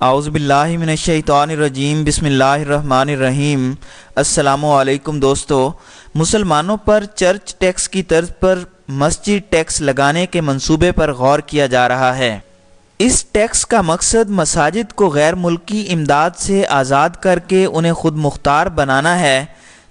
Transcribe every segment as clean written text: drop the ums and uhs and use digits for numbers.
اعوذ باللہ من الشیطان الرجیم بسم اللہ الرحمن الرحیم۔ السلام علیکم دوستو، مسلمانوں پر چرچ ٹیکس کی طرز پر مسجد ٹیکس لگانے کے منصوبے پر غور کیا جا رہا ہے۔ اس ٹیکس کا مقصد مساجد کو غیر ملکی امداد سے آزاد کر کے انہیں خود مختار بنانا ہے،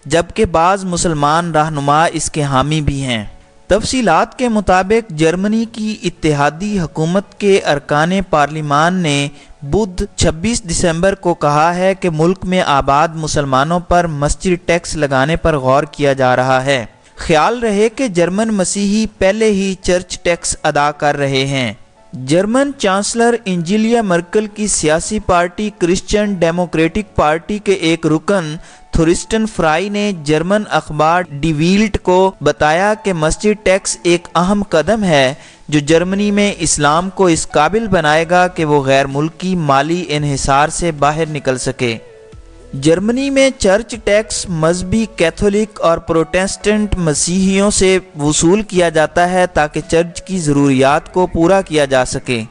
جبکہ بعض مسلمان رہنما اس کے حامی بھی ہیں۔ تفصیلات کے مطابق جرمنی کی اتحادی حکومت کے ارکان پارلیمان نے بدھ 26 دسمبر کو کہا ہے کہ ملک میں آباد مسلمانوں پر مسجد ٹیکس لگانے پر غور کیا جا رہا ہے۔ خیال رہے کہ جرمن مسیحی پہلے ہی چرچ ٹیکس ادا کر رہے ہیں۔ جرمن چانسلر انجیلا مرکل کی سیاسی پارٹی کرسچین ڈیموکریٹک پارٹی کے ایک رکن تھورسٹن فرائی نے جرمن اخبار ڈی ویلٹ کو بتایا کہ مسجد ٹیکس ایک اہم قدم ہے جو جرمنی میں اسلام کو اس قابل بنائے گا کہ وہ غیر ملکی مالی انحصار سے باہر نکل سکے۔ جرمنی میں چرچ ٹیکس مذہبی کیتھولک اور پروٹسٹنٹ مسیحیوں سے وصول کیا جاتا ہے تاکہ چرچ کی ضروریات کو پورا کیا جا سکے۔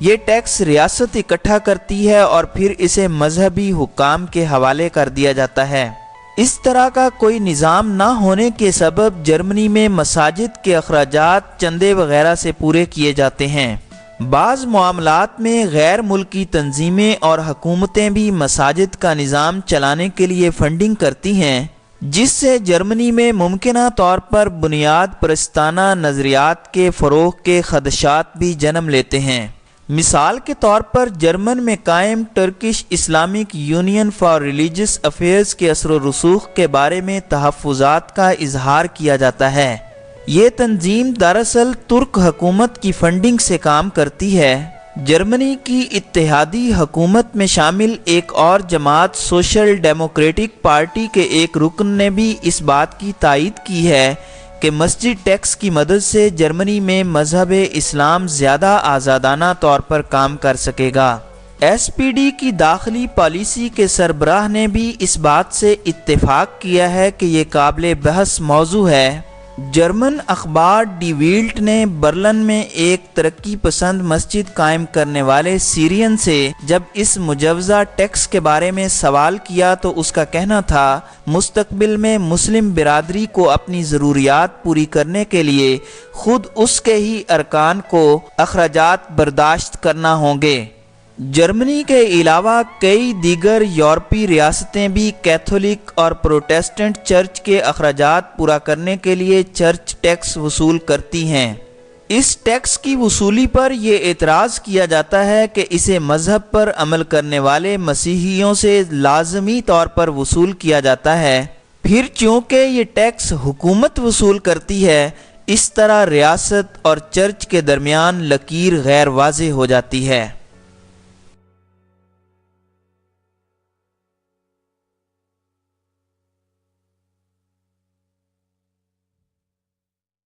یہ ٹیکس ریاست اکٹھا کرتی ہے اور پھر اسے مذہبی حکام کے حوالے کر دیا جاتا ہے۔ اس طرح کا کوئی نظام نہ ہونے کے سبب جرمنی میں مساجد کے اخراجات چندے وغیرہ سے پورے کیے جاتے ہیں۔ بعض معاملات میں غیر ملکی تنظیمیں اور حکومتیں بھی مساجد کا نظام چلانے کے لیے فنڈنگ کرتی ہیں، جس سے جرمنی میں ممکنہ طور پر بنیاد پرستانہ نظریات کے فروغ کے خدشات بھی جنم لیتے ہیں۔ مثال کے طور پر جرمن میں قائم Turkish Islamic union for religious affairs کے اثر و رسوخ کے بارے میں تحفظات کا اظہار کیا جاتا ہے۔ یہ تنظیم دراصل ترک حکومت کی فنڈنگ سے کام کرتی ہے۔ جرمنی کی اتحادی حکومت میں شامل ایک اور جماعت سوشل ڈیموکریٹک پارٹی کے ایک رکن نے بھی اس بات کی تائید کی ہے کہ مسجد ٹیکس کی مدد سے جرمنی میں مذہب اسلام زیادہ آزادانہ طور پر کام کر سکے گا۔ ایس پی ڈی کی داخلی پالیسی کے سربراہ نے بھی اس بات سے اتفاق کیا ہے کہ یہ قابل بحث موضوع ہے۔ جرمن اخبار ڈی ویلٹ نے برلن میں ایک ترقی پسند مسجد قائم کرنے والے سیرین سے جب اس مجوزہ ٹیکس کے بارے میں سوال کیا تو اس کا کہنا تھا مستقبل میں مسلم برادری کو اپنی ضروریات پوری کرنے کے لیے خود اس کے ہی ارکان کو اخراجات برداشت کرنا ہوں گے۔ جرمنی کے علاوہ کئی دیگر یورپی ریاستیں بھی کیتھولک اور پروٹسٹنٹ چرچ کے اخراجات پورا کرنے کے لیے چرچ ٹیکس وصول کرتی ہیں۔ اس ٹیکس کی وصولی پر یہ اعتراض کیا جاتا ہے کہ اسے مذہب پر عمل کرنے والے مسیحیوں سے لازمی طور پر وصول کیا جاتا ہے۔ پھر چونکہ یہ ٹیکس حکومت وصول کرتی ہے، اس طرح ریاست اور چرچ کے درمیان لکیر غیر واضح ہو جاتی ہے۔